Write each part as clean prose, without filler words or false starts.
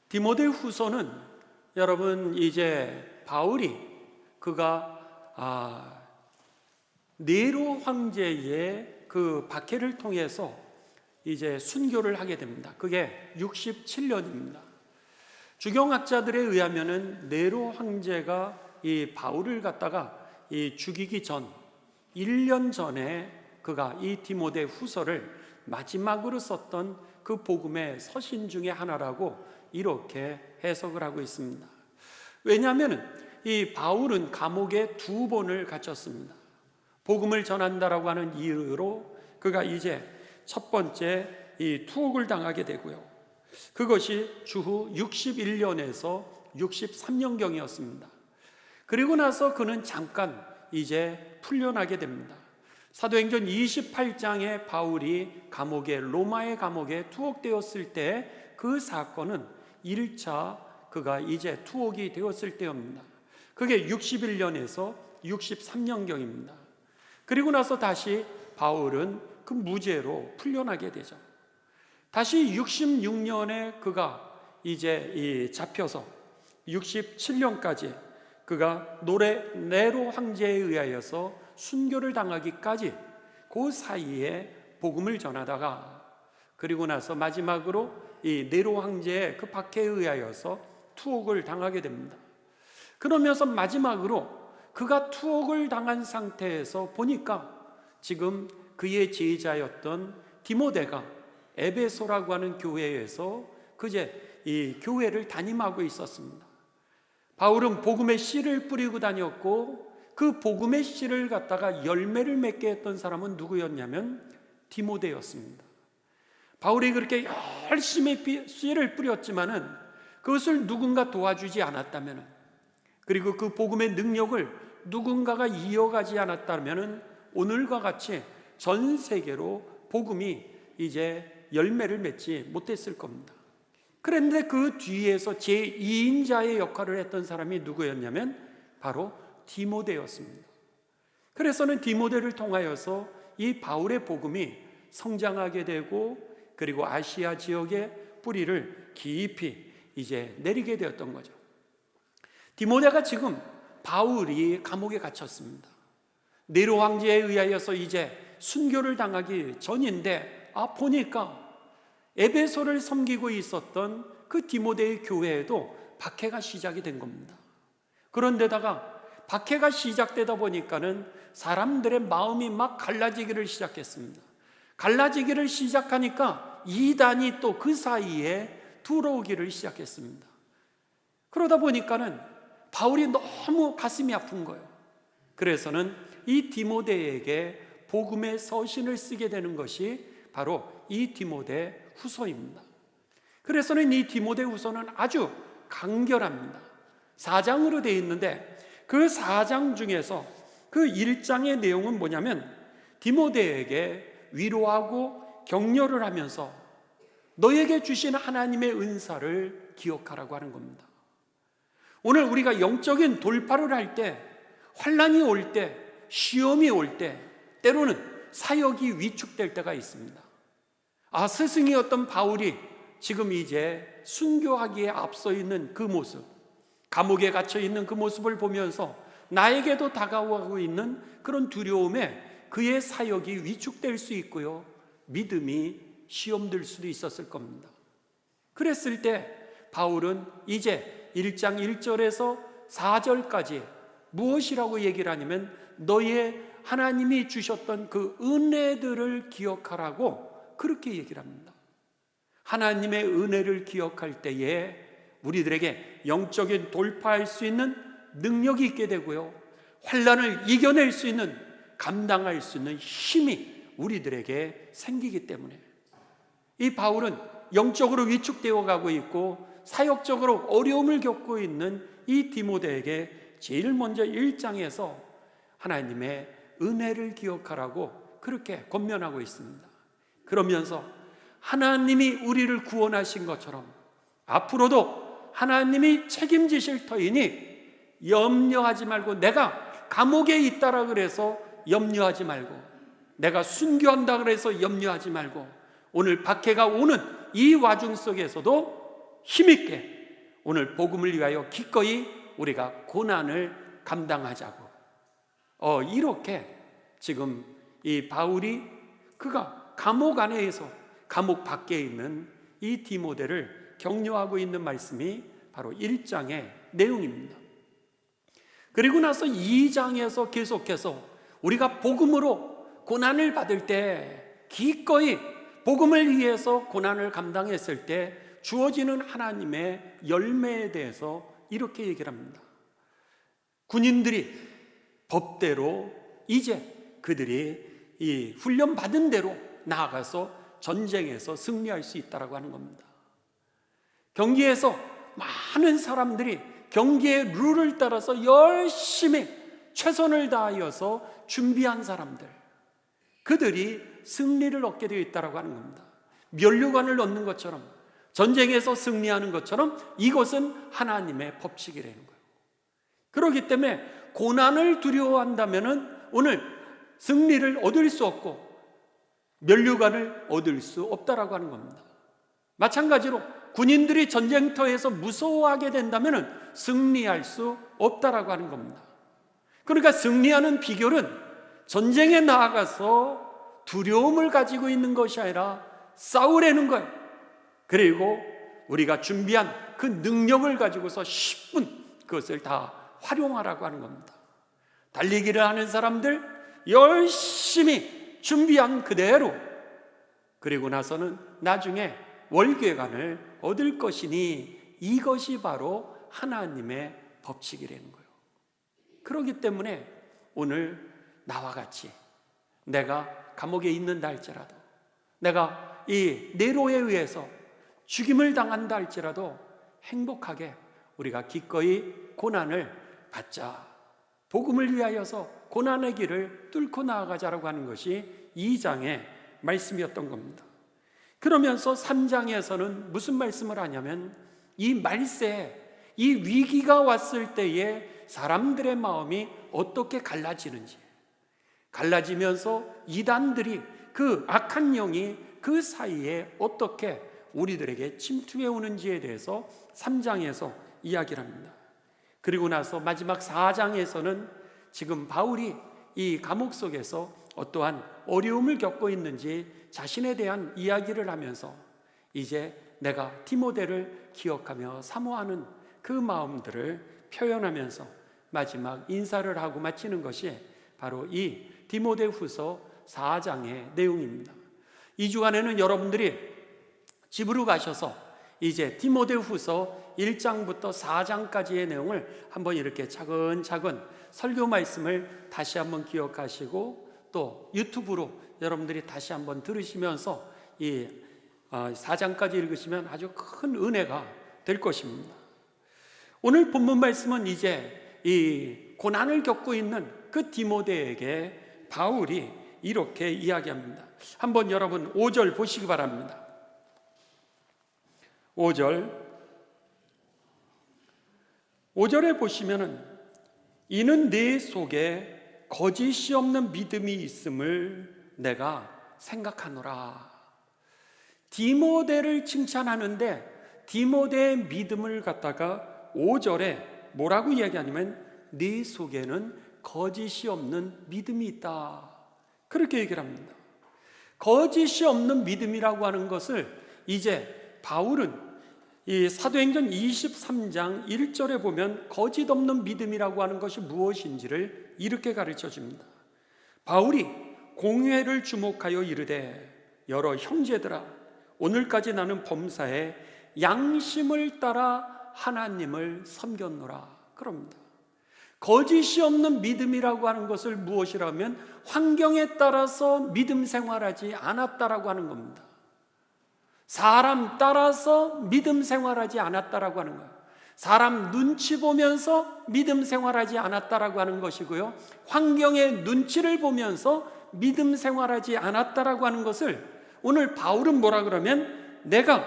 디모데 후서는 여러분 이제 바울이 그가 네로 황제의 그 박해를 통해서 이제 순교를 하게 됩니다. 그게 67년입니다. 주경학자들에 의하면은 네로 황제가 이 바울을 갖다가 이 죽이기 전 1년 전에 그가 이 디모데 후서를 마지막으로 썼던 그 복음의 서신 중에 하나라고 이렇게 해석을 하고 있습니다. 왜냐하면 이 바울은 감옥에 2번을 갇혔습니다. 복음을 전한다라고 하는 이유로 그가 이제 첫 번째 이 투옥을 당하게 되고요. 그것이 주후 61년에서 63년경이었습니다. 그리고 나서 그는 잠깐 이제 풀려나게 됩니다. 사도행전 28장에 바울이 로마의 감옥에 투옥되었을 때 그 사건은 1차 그가 이제 투옥이 되었을 때입니다. 그게 61년에서 63년경입니다. 그리고 나서 다시 바울은 그 무죄로 풀려나게 되죠. 다시 66년에 그가 이제 잡혀서 67년까지 그가 네로 황제에 의하여서 순교를 당하기까지 그 사이에 복음을 전하다가 그리고 나서 마지막으로 이 네로 황제의 그 박해에 의하여서 투옥을 당하게 됩니다. 그러면서 마지막으로 그가 투옥을 당한 상태에서 보니까 지금 그의 제자였던 디모데가 에베소라고 하는 교회에서 그제 이 교회를 담임하고 있었습니다. 바울은 복음의 씨를 뿌리고 다녔고 그 복음의 씨를 갖다가 열매를 맺게 했던 사람은 누구였냐면 디모데였습니다. 바울이 그렇게 열심히 씨를 뿌렸지만은 그것을 누군가 도와주지 않았다면, 그리고 그 복음의 능력을 누군가가 이어가지 않았다면 오늘과 같이 전 세계로 복음이 이제 열매를 맺지 못했을 겁니다. 그런데 그 뒤에서 제2인자의 역할을 했던 사람이 누구였냐면 바로 디모데였습니다. 그래서는 디모데를 통하여서 이 바울의 복음이 성장하게 되고 그리고 아시아 지역의 뿌리를 깊이 이제 내리게 되었던 거죠. 디모데가 지금 바울이 감옥에 갇혔습니다. 네로 황제에 의하여서 이제 순교를 당하기 전인데 보니까 에베소를 섬기고 있었던 그 디모데의 교회에도 박해가 시작이 된 겁니다. 그런데다가 박해가 시작되다 보니까는 사람들의 마음이 막 갈라지기를 시작했습니다. 갈라지기를 시작하니까 이단이 또 그 사이에 들어오기를 시작했습니다. 그러다 보니까는 바울이 너무 가슴이 아픈 거예요. 그래서는 이 디모데에게 복음의 서신을 쓰게 되는 것이 바로 이 디모데 후서입니다. 그래서는 이 디모데 후서는 아주 간결합니다. 4장으로 되어 있는데 그 4장 중에서 그 1장의 내용은 뭐냐면 디모데에게 위로하고 격려를 하면서 너에게 주신 하나님의 은사를 기억하라고 하는 겁니다. 오늘 우리가 영적인 돌파를 할 때, 환난이 올 때, 시험이 올 때, 때로는 사역이 위축될 때가 있습니다. 스승이었던 바울이 지금 이제 순교하기에 앞서 있는 그 모습, 감옥에 갇혀 있는 그 모습을 보면서 나에게도 다가오고 있는 그런 두려움에 그의 사역이 위축될 수 있고요, 믿음이 시험될 수도 있었을 겁니다. 그랬을 때 바울은 이제 1장 1절에서 4절까지 무엇이라고 얘기를 하냐면 너의 하나님이 주셨던 그 은혜들을 기억하라고 그렇게 얘기를 합니다. 하나님의 은혜를 기억할 때에 우리들에게 영적인 돌파할 수 있는 능력이 있게 되고요, 환난을 이겨낼 수 있는, 감당할 수 있는 힘이 우리들에게 생기기 때문에 이 바울은 영적으로 위축되어 가고 있고 사역적으로 어려움을 겪고 있는 이 디모데에게 제일 먼저 1장에서 하나님의 은혜를 기억하라고 그렇게 권면하고 있습니다. 그러면서 하나님이 우리를 구원하신 것처럼 앞으로도 하나님이 책임지실 터이니 염려하지 말고, 내가 감옥에 있다라 그래서 염려하지 말고, 내가 순교한다 그래서 염려하지 말고, 오늘 박해가 오는 이 와중 속에서도 힘있게 오늘 복음을 위하여 기꺼이 우리가 고난을 감당하자고. 이렇게 지금 이 바울이 그가 감옥 안에서 감옥 밖에 있는 이 디모데를 격려하고 있는 말씀이 바로 1장의 내용입니다. 그리고 나서 2장에서 계속해서 우리가 복음으로 고난을 받을 때 기꺼이 복음을 위해서 고난을 감당했을 때 주어지는 하나님의 열매에 대해서 이렇게 얘기를 합니다. 군인들이 법대로 이제 그들이 이 훈련 받은 대로 나아가서 전쟁에서 승리할 수 있다라고 하는 겁니다. 경기에서 많은 사람들이 경기의 룰을 따라서 열심히 최선을 다하여서 준비한 사람들, 그들이 승리를 얻게 되어 있다라고 하는 겁니다. 면류관을 얻는 것처럼, 전쟁에서 승리하는 것처럼 이것은 하나님의 법칙이라는 거예요. 그렇기 때문에 고난을 두려워한다면 오늘 승리를 얻을 수 없고 면류관을 얻을 수 없다라고 하는 겁니다. 마찬가지로 군인들이 전쟁터에서 무서워하게 된다면 승리할 수 없다라고 하는 겁니다. 그러니까 승리하는 비결은 전쟁에 나아가서 두려움을 가지고 있는 것이 아니라 싸우려는 거예요. 그리고 우리가 준비한 그 능력을 가지고서 10분 그것을 다 활용하라고 하는 겁니다. 달리기를 하는 사람들 열심히 준비한 그대로, 그리고 나서는 나중에 월계관을 얻을 것이니 이것이 바로 하나님의 법칙이라는 거예요. 그렇기 때문에 오늘 나와 같이 내가 감옥에 있는다 할지라도, 내가 이 네로에 의해서 죽임을 당한다 할지라도 행복하게 우리가 기꺼이 고난을 받자, 복음을 위하여서 고난의 길을 뚫고 나아가자라고 하는 것이 2장의 말씀이었던 겁니다. 그러면서 3장에서는 무슨 말씀을 하냐면 이 말세에 이 위기가 왔을 때에 사람들의 마음이 어떻게 갈라지는지, 갈라지면서 이단들이, 그 악한 영이 그 사이에 어떻게 우리들에게 침투해 오는지에 대해서 3장에서 이야기를 합니다. 그리고 나서 마지막 4장에서는 지금 바울이 이 감옥 속에서 어떠한 어려움을 겪고 있는지 자신에 대한 이야기를 하면서 이제 내가 디모데를 기억하며 사모하는 그 마음들을 표현하면서 마지막 인사를 하고 마치는 것이 바로 이 디모데 후서 4장의 내용입니다. 이 주간에는 여러분들이 집으로 가셔서 이제 디모데 후서 1장부터 4장까지의 내용을 한번 이렇게 차근차근 설교 말씀을 다시 한번 기억하시고 또 유튜브로 여러분들이 다시 한번 들으시면서 이 4장까지 읽으시면 아주 큰 은혜가 될 것입니다. 오늘 본문 말씀은 이제 이 고난을 겪고 있는 그 디모데에게 바울이 이렇게 이야기합니다. 한번 여러분 5절 보시기 바랍니다. 5절에 보시면은 이는 내 속에 거짓이 없는 믿음이 있음을 내가 생각하노라. 디모데를 칭찬하는데 디모데의 믿음을 갖다가 5절에 뭐라고 이야기하냐면 네 속에는 거짓이 없는 믿음이 있다, 그렇게 얘기를 합니다. 거짓이 없는 믿음이라고 하는 것을 이제 바울은 이 사도행전 23장 1절에 보면 거짓 없는 믿음이라고 하는 것이 무엇인지를 이렇게 가르쳐 줍니다. 바울이 공회를 주목하여 이르되 여러 형제들아, 오늘까지 나는 범사에 양심을 따라 하나님을 섬겼노라, 그럽니다. 거짓이 없는 믿음이라고 하는 것을 무엇이라면 환경에 따라서 믿음 생활하지 않았다라고 하는 겁니다. 사람 따라서 믿음 생활하지 않았다라고 하는 거예요. 사람 눈치 보면서 믿음 생활하지 않았다라고 하는 것이고요, 환경의 눈치를 보면서 믿음 생활하지 않았다라고 하는 것을 오늘 바울은 뭐라 그러면 내가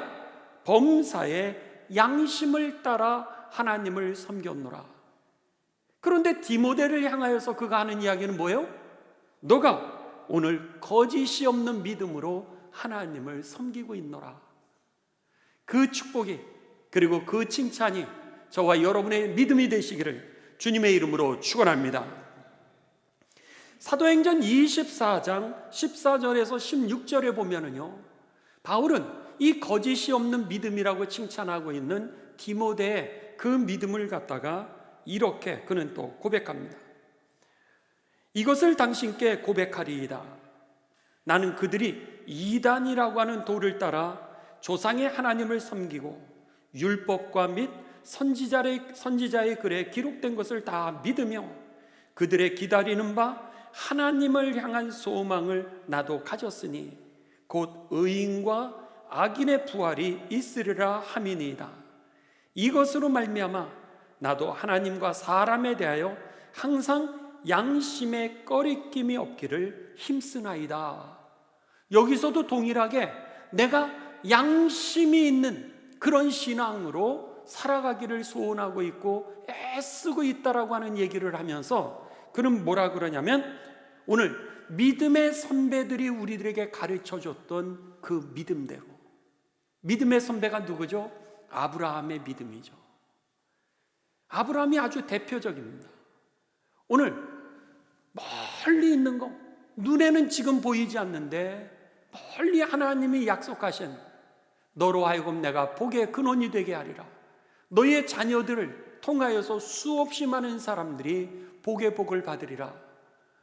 범사에 양심을 따라 하나님을 섬겼노라. 그런데 디모데를 향하여서 그가 하는 이야기는 뭐예요? 너가 오늘 거짓이 없는 믿음으로 하나님을 섬기고 있노라. 그 축복이 그리고 그 칭찬이 저와 여러분의 믿음이 되시기를 주님의 이름으로 축원합니다. 사도행전 24장 14절에서 16절에 보면은요, 바울은 이 거짓이 없는 믿음이라고 칭찬하고 있는 디모데의 그 믿음을 갖다가 이렇게 그는 또 고백합니다. 이것을 당신께 고백하리이다. 나는 그들이 이단이라고 하는 도를 따라 조상의 하나님을 섬기고 율법과 및 선지자의 글에 기록된 것을 다 믿으며 그들의 기다리는 바 하나님을 향한 소망을 나도 가졌으니 곧 의인과 악인의 부활이 있으리라 함이니이다. 이것으로 말미암아 나도 하나님과 사람에 대하여 항상 양심의 꺼리낌이 없기를 힘쓰나이다. 여기서도 동일하게 내가 양심이 있는 그런 신앙으로 살아가기를 소원하고 있고 애쓰고 있다라고 하는 얘기를 하면서 그는 뭐라 그러냐면, 오늘 믿음의 선배들이 우리들에게 가르쳐줬던 그 믿음대로, 믿음의 선배가 누구죠? 아브라함의 믿음이죠. 아브라함이 아주 대표적입니다. 오늘 멀리 있는 거, 눈에는 지금 보이지 않는데 멀리 하나님이 약속하신 너로 하여금 내가 복의 근원이 되게 하리라, 너의 자녀들을 통하여서 수없이 많은 사람들이 복의 복을 받으리라,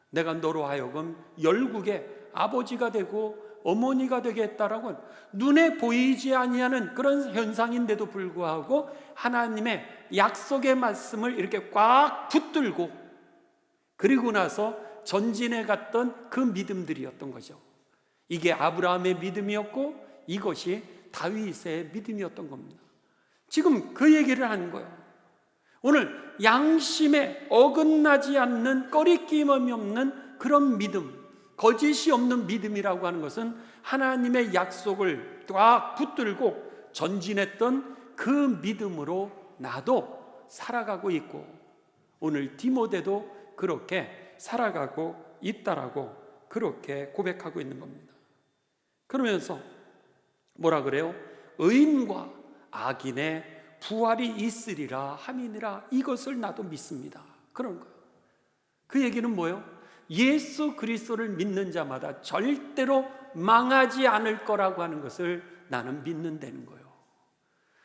내가 너로 하여금 열국의 아버지가 되고 어머니가 되게 했다라고 눈에 보이지 아니하는 그런 현상인데도 불구하고 하나님의 약속의 말씀을 이렇게 꽉 붙들고 그리고 나서 전진해 갔던 그 믿음들이었던 거죠. 이게 아브라함의 믿음이었고 이것이 다윗의 믿음이었던 겁니다. 지금 그 얘기를 하는 거예요. 오늘 양심에 어긋나지 않는 꺼리낌이 없는 그런 믿음, 거짓이 없는 믿음이라고 하는 것은 하나님의 약속을 꽉 붙들고 전진했던 그 믿음으로 나도 살아가고 있고 오늘 디모데도 그렇게 살아가고 있다라고 그렇게 고백하고 있는 겁니다. 그러면서 뭐라 그래요? 의인과 악인의 부활이 있으리라 함이니라, 이것을 나도 믿습니다. 그런 거예요. 그 얘기는 뭐예요? 예수 그리스도를 믿는 자마다 절대로 망하지 않을 거라고 하는 것을 나는 믿는다는 거예요.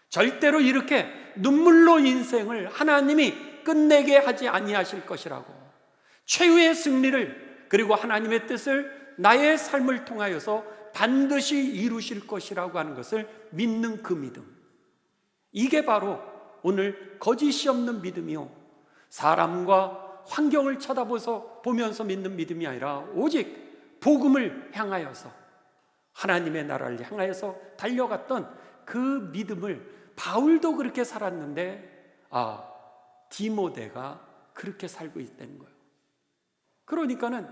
절대로 이렇게 눈물로 인생을 하나님이 끝내게 하지 아니하실 것이라고, 최후의 승리를 그리고 하나님의 뜻을 나의 삶을 통하여서 반드시 이루실 것이라고 하는 것을 믿는 그 믿음, 이게 바로 오늘 거짓이 없는 믿음이요, 사람과 환경을 보면서 믿는 믿음이 아니라 오직 복음을 향하여서 하나님의 나라를 향하여서 달려갔던 그 믿음을 바울도 그렇게 살았는데 디모데가 그렇게 살고 있다는 거예요. 그러니까는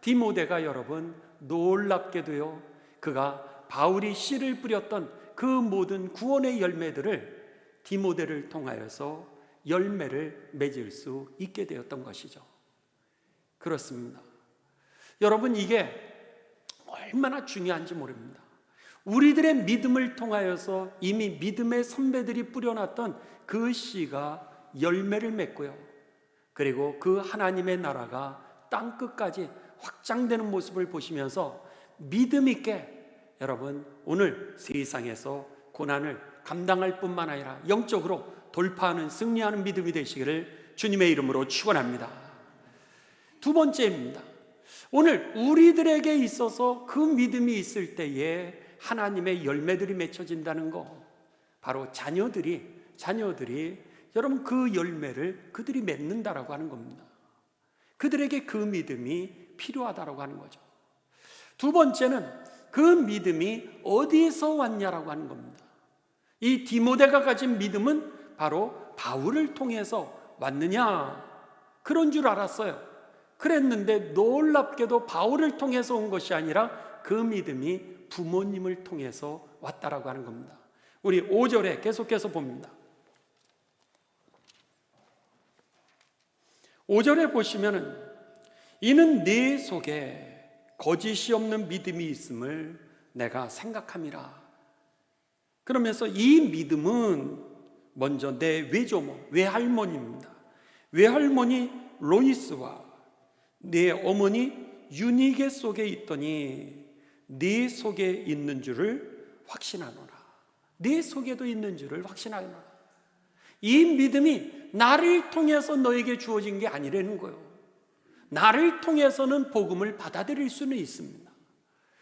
디모데가 여러분 놀랍게도요, 그가 바울이 씨를 뿌렸던 그 모든 구원의 열매들을 디모데를 통하여서 열매를 맺을 수 있게 되었던 것이죠. 그렇습니다. 여러분, 이게 얼마나 중요한지 모릅니다. 우리들의 믿음을 통하여서 이미 믿음의 선배들이 뿌려놨던 그 씨가 열매를 맺고요, 그리고 그 하나님의 나라가 땅끝까지 확장되는 모습을 보시면서 믿음 있게 여러분 오늘 세상에서 고난을 감당할 뿐만 아니라 영적으로 돌파하는, 승리하는 믿음이 되시기를 주님의 이름으로 축원합니다. 두 번째입니다. 오늘 우리들에게 있어서 그 믿음이 있을 때에 하나님의 열매들이 맺혀진다는 거, 바로 자녀들이 여러분 그 열매를 그들이 맺는다라고 하는 겁니다. 그들에게 그 믿음이 필요하다라고 하는 거죠. 두 번째는 그 믿음이 어디에서 왔냐라고 하는 겁니다. 이 디모데가 가진 믿음은 바로 바울을 통해서 왔느냐, 그런 줄 알았어요. 그랬는데 놀랍게도 바울을 통해서 온 것이 아니라 그 믿음이 부모님을 통해서 왔다라고 하는 겁니다. 우리 5절에 계속해서 봅니다. 5절에 보시면은 이는 내 속에 거짓이 없는 믿음이 있음을 내가 생각함이라. 그러면서 이 믿음은 먼저 내 외조모, 외할머니입니다. 외할머니 로이스와 내 어머니 유니게 속에 있더니 네 속에 있는 줄을 확신하노라. 네 속에도 있는 줄을 확신하노라. 이 믿음이 나를 통해서 너에게 주어진 게 아니라는 거예요. 나를 통해서는 복음을 받아들일 수는 있습니다.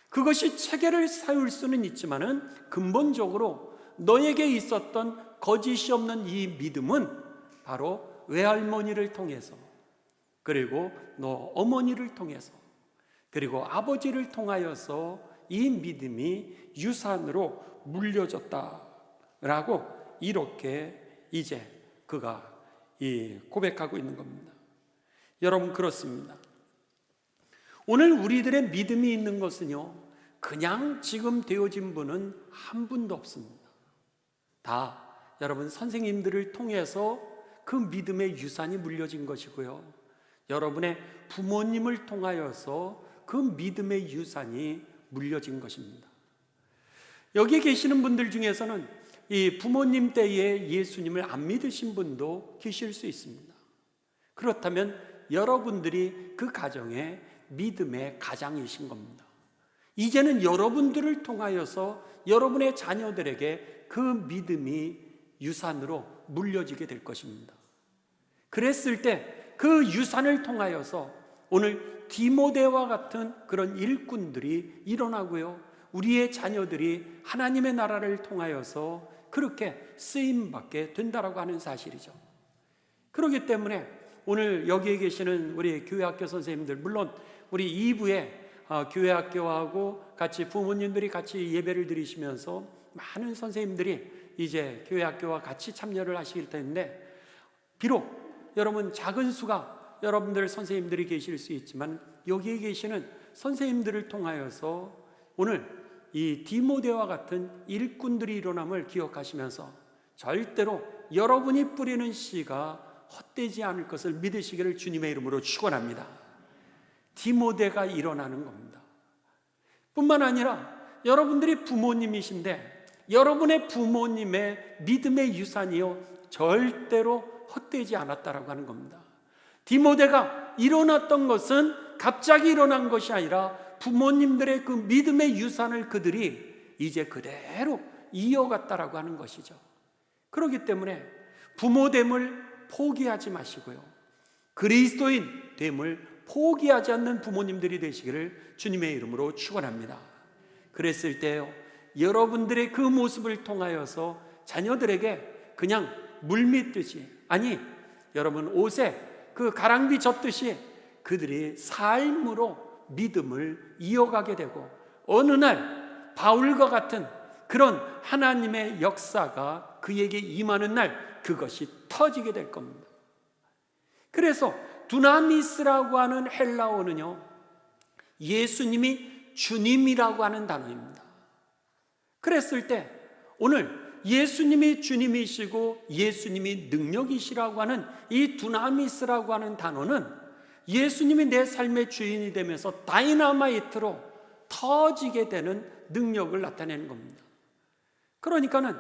그것이 체계를 세울 수는 있지만은 근본적으로 너에게 있었던 거짓이 없는 이 믿음은 바로 외할머니를 통해서, 그리고 너 어머니를 통해서, 그리고 아버지를 통하여서 이 믿음이 유산으로 물려졌다라고 이렇게 이제 그가 고백하고 있는 겁니다. 여러분, 그렇습니다. 오늘 우리들의 믿음이 있는 것은요, 그냥 지금 되어진 분은 한 분도 없습니다. 다 여러분 선생님들을 통해서 그 믿음의 유산이 물려진 것이고요, 여러분의 부모님을 통하여서 그 믿음의 유산이 물려진 것입니다. 여기 계시는 분들 중에서는 이 부모님 때에 예수님을 안 믿으신 분도 계실 수 있습니다. 그렇다면 여러분들이 그 가정의 믿음의 가장이신 겁니다. 이제는 여러분들을 통하여서 여러분의 자녀들에게 그 믿음이 유산으로 물려지게 될 것입니다. 그랬을 때 그 유산을 통하여서 오늘 디모데와 같은 그런 일꾼들이 일어나고요, 우리의 자녀들이 하나님의 나라를 통하여서 그렇게 쓰임받게 된다라고 하는 사실이죠. 그렇기 때문에 오늘 여기에 계시는 우리 교회학교 선생님들, 물론 우리 2부에 교회학교하고 같이 부모님들이 같이 예배를 드리시면서 많은 선생님들이 이제 교회학교와 같이 참여를 하시길 텐데, 비록 여러분 작은 수가 여러분들 선생님들이 계실 수 있지만 여기에 계시는 선생님들을 통하여서 오늘 이 디모데와 같은 일꾼들이 일어남을 기억하시면서 절대로 여러분이 뿌리는 씨가 헛되지 않을 것을 믿으시기를 주님의 이름으로 축원합니다. 디모데가 일어나는 겁니다. 뿐만 아니라 여러분들이 부모님이신데 여러분의 부모님의 믿음의 유산이요 절대로 헛되지 않았다라고 하는 겁니다. 디모데가 일어났던 것은 갑자기 일어난 것이 아니라 부모님들의 그 믿음의 유산을 그들이 이제 그대로 이어갔다라고 하는 것이죠. 그렇기 때문에 부모됨을 포기하지 마시고요, 그리스도인 됨을 포기하지 않는 부모님들이 되시기를 주님의 이름으로 축원합니다. 그랬을 때요, 여러분들의 그 모습을 통하여서 자녀들에게 그냥 물밀듯이, 아니 여러분 옷에 그 가랑비 젖듯이 그들이 삶으로 믿음을 이어가게 되고, 어느 날 바울과 같은 그런 하나님의 역사가 그에게 임하는 날 그것이 터지게 될 겁니다. 그래서 두나미스라고 하는 헬라어는요, 예수님이 주님이라고 하는 단어입니다. 그랬을 때 오늘 예수님이 주님이시고 예수님이 능력이시라고 하는 이 두나미스라고 하는 단어는 예수님이 내 삶의 주인이 되면서 다이나마이트로 터지게 되는 능력을 나타내는 겁니다. 그러니까는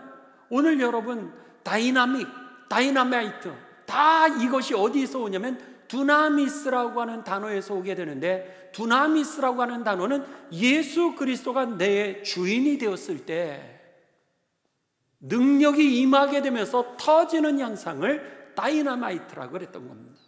오늘 여러분 다이나마이트 다 이것이 어디서 오냐면 두나미스라고 하는 단어에서 오게 되는데, 두나미스라고 하는 단어는 예수 그리스도가 내 주인이 되었을 때 능력이 임하게 되면서 터지는 현상을 다이나마이트라고 그랬던 겁니다.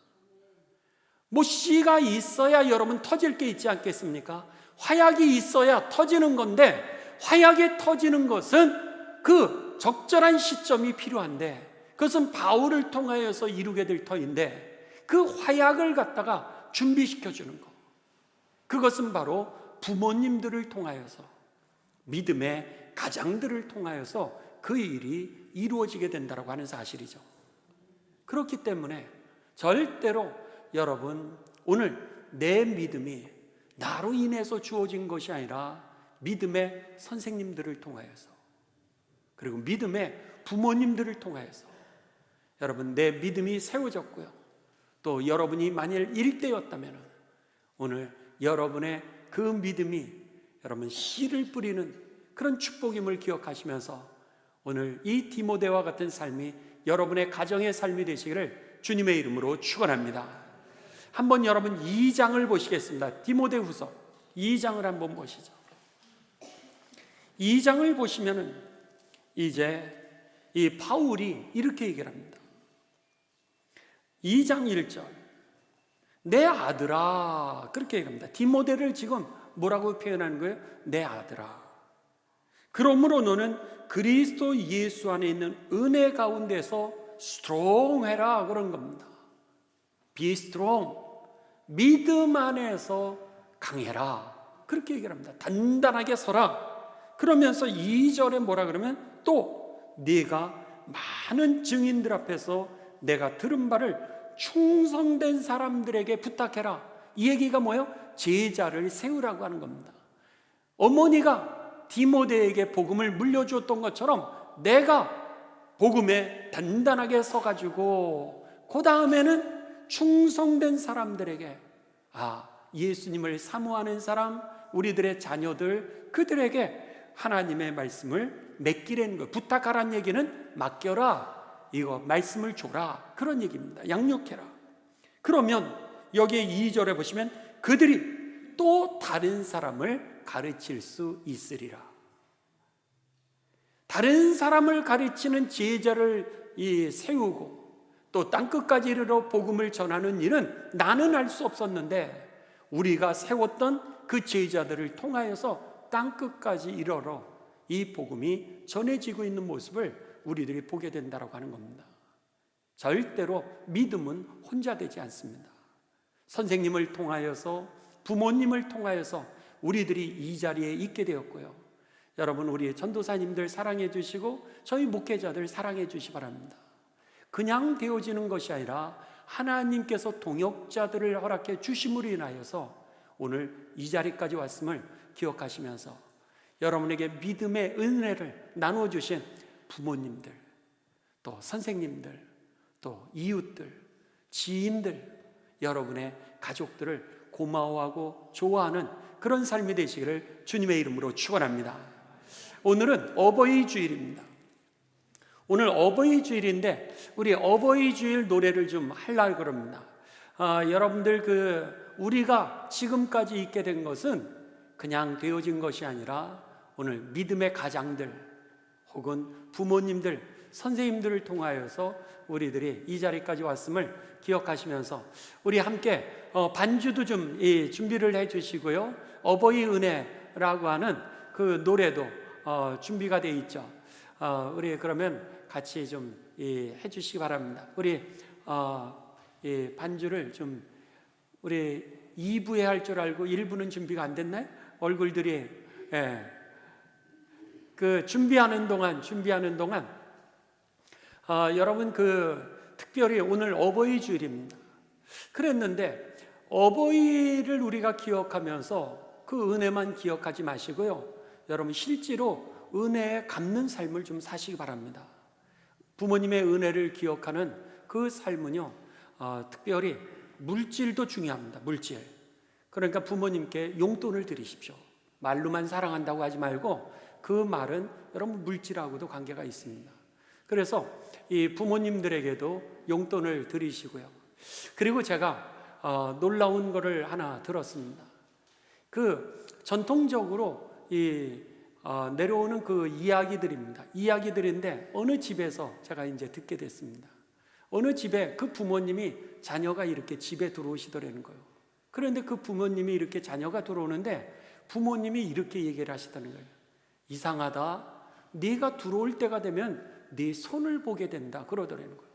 뭐 씨가 있어야 여러분 터질 게 있지 않겠습니까? 화약이 있어야 터지는 건데, 화약이 터지는 것은 그 적절한 시점이 필요한데, 그것은 바울을 통하여서 이루게 될 터인데, 그 화약을 갖다가 준비시켜 주는 것, 그것은 바로 부모님들을 통하여서, 믿음의 가장들을 통하여서 그 일이 이루어지게 된다고 하는 사실이죠. 그렇기 때문에 절대로 여러분 오늘 내 믿음이 나로 인해서 주어진 것이 아니라 믿음의 선생님들을 통하여서, 그리고 믿음의 부모님들을 통하여서 여러분 내 믿음이 세워졌고요, 또 여러분이 만일 일대였다면 오늘 여러분의 그 믿음이 여러분 씨를 뿌리는 그런 축복임을 기억하시면서 오늘 이 디모데와 같은 삶이 여러분의 가정의 삶이 되시기를 주님의 이름으로 축원합니다. 한번 여러분 2장을 보시겠습니다. 디모데후서 2장을 한번 보시죠. 2장을 보시면은 이제 이 바울이 이렇게 얘기를 합니다. 2장 1절, 내 아들아, 그렇게 얘기합니다. 디모데를 지금 뭐라고 표현하는 거예요? 내 아들아, 그러므로 너는 그리스도 예수 안에 있는 은혜 가운데서 스트롱해라, 그런 겁니다. Be strong, 믿음 안에서 강해라, 그렇게 얘기를 합니다. 단단하게 서라. 그러면서 2절에 뭐라 그러면 또 네가 많은 증인들 앞에서 내가 들은 바를 충성된 사람들에게 부탁해라. 이 얘기가 뭐예요? 제자를 세우라고 하는 겁니다. 어머니가 디모데에게 복음을 물려주었던 것처럼 내가 복음에 단단하게 서가지고 그 다음에는 충성된 사람들에게, 예수님을 사모하는 사람, 우리들의 자녀들, 그들에게 하나님의 말씀을 맡기라는 거예요. 부탁하라는 얘기는 맡겨라, 이거 말씀을 줘라, 그런 얘기입니다. 양육해라. 그러면 여기에 2절에 보시면 그들이 또 다른 사람을 가르칠 수 있으리라. 다른 사람을 가르치는 제자를 세우고 또 땅끝까지 이르러 복음을 전하는 일은 나는 할 수 없었는데 우리가 세웠던 그 제자들을 통하여서 땅끝까지 이르러 이 복음이 전해지고 있는 모습을 우리들이 보게 된다고 하는 겁니다. 절대로 믿음은 혼자 되지 않습니다. 선생님을 통하여서, 부모님을 통하여서 우리들이 이 자리에 있게 되었고요. 여러분, 우리 전도사님들 사랑해 주시고 저희 목회자들 사랑해 주시기 바랍니다. 그냥 되어지는 것이 아니라 하나님께서 동역자들을 허락해 주심으로 인하여서 오늘 이 자리까지 왔음을 기억하시면서 여러분에게 믿음의 은혜를 나눠주신 부모님들, 또 선생님들, 또 이웃들, 지인들, 여러분의 가족들을 고마워하고 좋아하는 그런 삶이 되시기를 주님의 이름으로 축원합니다. 오늘은 어버이 주일입니다. 오늘 어버이 주일인데 우리 어버이 주일 노래를 좀 하려고 합니다. 여러분들 우리가 지금까지 있게 된 것은 그냥 되어진 것이 아니라 오늘 믿음의 가장들 혹은 부모님들, 선생님들을 통하여서 우리들이 이 자리까지 왔음을 기억하시면서 우리 함께 반주도 좀 준비를 해 주시고요. 어버이 은혜라고 하는 그 노래도 준비가 되어 있죠. 우리 그러면 같이 좀 해주시기 바랍니다. 우리 반주를 좀 우리 2부에 할 줄 알고 1부는 준비가 안 됐나요? 얼굴들이 그 준비하는 동안 여러분 특별히 오늘 어버이 주일입니다. 그랬는데 어버이를 우리가 기억하면서 그 은혜만 기억하지 마시고요. 여러분 실제로 은혜에 갚는 삶을 좀 사시기 바랍니다. 부모님의 은혜를 기억하는 그 삶은요, 특별히 물질도 중요합니다. 물질. 그러니까 부모님께 용돈을 드리십시오. 말로만 사랑한다고 하지 말고 그 말은 여러분 물질하고도 관계가 있습니다. 그래서 이 부모님들에게도 용돈을 드리시고요. 그리고 제가 놀라운 거를 하나 들었습니다. 전통적으로 내려오는 그 이야기들입니다. 이야기들인데 어느 집에서 제가 이제 듣게 됐습니다. 어느 집에 그 부모님이 자녀가 이렇게 집에 들어오시더라는 거예요. 그런데 그 부모님이 이렇게 자녀가 들어오는데 부모님이 이렇게 얘기를 하시다는 거예요. 이상하다. 네가 들어올 때가 되면 네 손을 보게 된다. 그러더라는 거예요.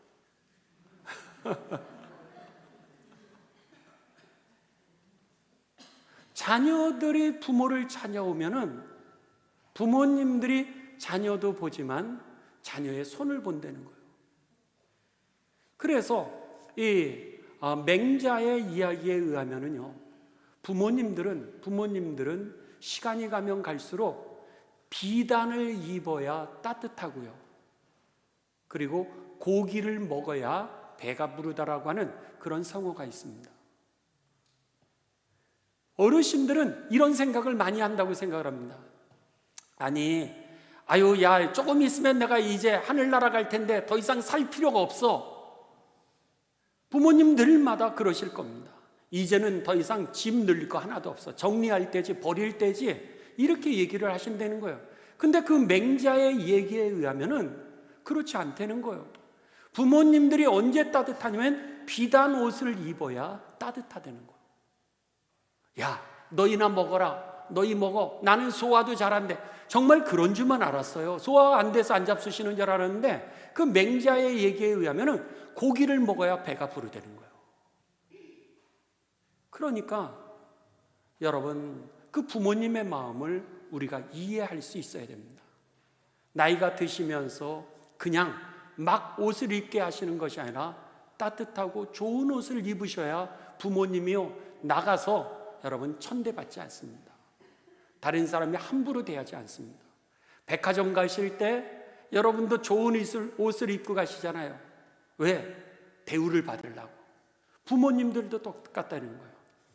자녀들이 부모를 찾아오면은 부모님들이 자녀도 보지만 자녀의 손을 본다는 거예요. 그래서 이 맹자의 이야기에 의하면은요, 부모님들은 시간이 가면 갈수록 비단을 입어야 따뜻하고요. 그리고 고기를 먹어야 배가 부르다라고 하는 그런 성어가 있습니다. 어르신들은 이런 생각을 많이 한다고 생각을 합니다. 아니, 아유, 야, 조금 있으면 내가 이제 하늘나라 갈 텐데 더 이상 살 필요가 없어. 부모님들마다 그러실 겁니다. 이제는 더 이상 짐 늘릴 거 하나도 없어. 정리할 때지, 버릴 때지. 이렇게 얘기를 하신다는 거예요. 근데 그 맹자의 얘기에 의하면은 그렇지 않다는 거예요. 부모님들이 언제 따뜻하냐면 비단 옷을 입어야 따뜻하다는 거예요. 야, 너희나 먹어라. 너희 먹어. 나는 소화도 잘한대. 정말 그런 줄만 알았어요. 소화가 안 돼서 안 잡수시는 줄 알았는데 그 맹자의 얘기에 의하면은 고기를 먹어야 배가 부르다는 거예요. 그러니까 여러분, 그 부모님의 마음을 우리가 이해할 수 있어야 됩니다. 나이가 드시면서 그냥 막 옷을 입게 하시는 것이 아니라 따뜻하고 좋은 옷을 입으셔야 부모님이요 나가서 여러분 천대받지 않습니다. 다른 사람이 함부로 대하지 않습니다. 백화점 가실 때 여러분도 좋은 옷을 입고 가시잖아요. 왜? 대우를 받으려고. 부모님들도 똑같다는 거예요.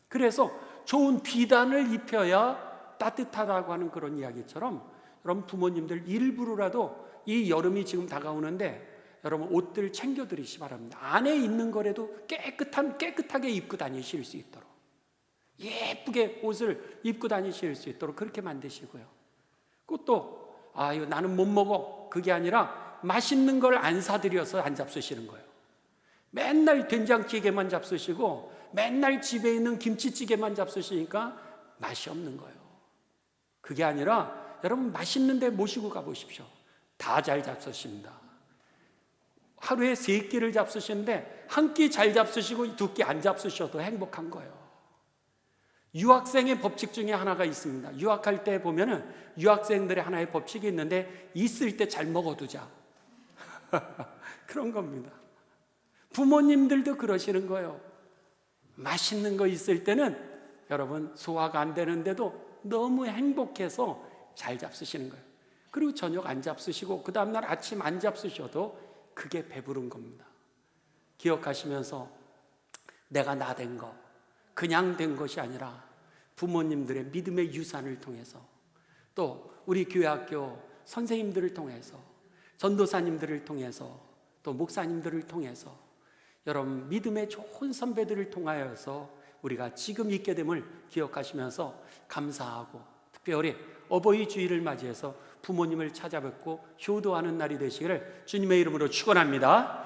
그래서 좋은 비단을 입혀야 따뜻하다고 하는 그런 이야기처럼 여러분, 부모님들 일부러라도 이 여름이 지금 다가오는데 여러분 옷들 챙겨드리시 바랍니다. 안에 있는 거라도 깨끗하게 입고 다니실 수 있도록, 예쁘게 옷을 입고 다니실 수 있도록 그렇게 만드시고요. 그것도 아유 나는 못 먹어, 그게 아니라 맛있는 걸 안 사드려서 안 잡수시는 거예요. 맨날 된장찌개만 잡수시고 맨날 집에 있는 김치찌개만 잡수시니까 맛이 없는 거예요. 그게 아니라 여러분 맛있는 데 모시고 가보십시오. 다 잘 잡수십니다. 하루에 3끼를 잡수시는데 한 끼 잘 잡수시고 2끼 안 잡수셔도 행복한 거예요. 유학생의 법칙 중에 하나가 있습니다. 유학할 때 보면은 유학생들의 하나의 법칙이 있는데 있을 때 잘 먹어두자. 그런 겁니다. 부모님들도 그러시는 거예요. 맛있는 거 있을 때는 여러분 소화가 안 되는데도 너무 행복해서 잘 잡수시는 거예요. 그리고 저녁 안 잡수시고 그 다음날 아침 안 잡수셔도 그게 배부른 겁니다. 기억하시면서 내가 나 된 거 그냥 된 것이 아니라 부모님들의 믿음의 유산을 통해서, 또 우리 교회학교 선생님들을 통해서, 전도사님들을 통해서, 또 목사님들을 통해서, 여러분 믿음의 좋은 선배들을 통하여서 우리가 지금 있게 됨을 기억하시면서 감사하고, 특별히 어버이 주일을 맞이해서 부모님을 찾아뵙고 효도하는 날이 되시기를 주님의 이름으로 축원합니다.